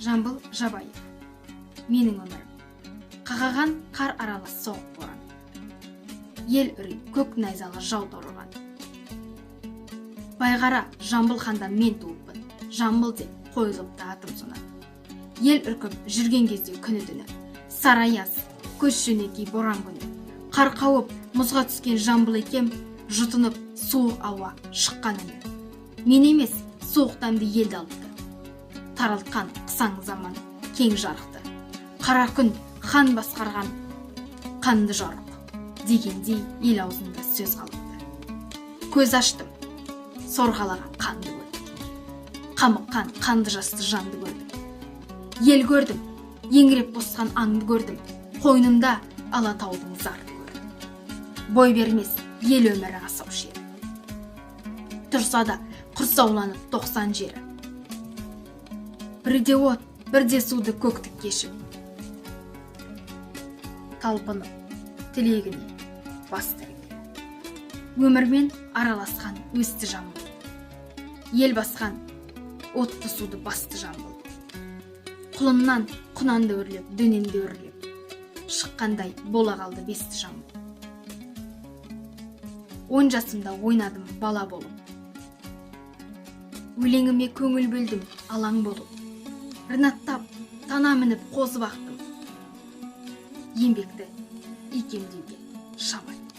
Жамбыл Жабаев. Менің өмірім. Қағаған қар аралас соғып боран. Ел үрей көк найзалы жау торыған. Байғара Жамбыл хандан мен туыппын. Жамбыл деп қойылыпты атым сонан. Ел үркіп жүрген кезде күні түні. Сараяз, көз жөнекей боран күні. Қар қауып мұзға түскен Жамбыл екем, жұтынып суық ауа шыққан үні. Мен емес, суық дәмді елді алыпты. Таралтқан қысаң заман кең жарықты. Қара күн хан басқарған қанды жарық. Дегендей ел аузында сөз қалыпты. Көз аштым, сорғалаған қанды көрдім. Қамыққан қанды жасты жанды көрдім. Ел көрдім, еңіреп босқан аңды көрдім. Қойнымда Алатаудың зарды көрдім. Бой бермес ел өмірі асау шері. Тұрса да құрсауланып 90 жері. Бірде от, бірде суды көктік кешіп. Талпынып, тілегіне бас тірек. Өмірмен араласқан өсті Жамбыл. Ел басқан отты суды басты Жамбыл. Құлыннан құнанды өрлеп, дөненді өрлеп. Шыққандай бола қалды бесті Жамбыл. 10 жасымда ойнадым бала болып. Өлеңіме көңіл бөлдім алаң болып. Рынаттап, тана мініп қозы бақтым. Еңбекті икемдеуге шабайт.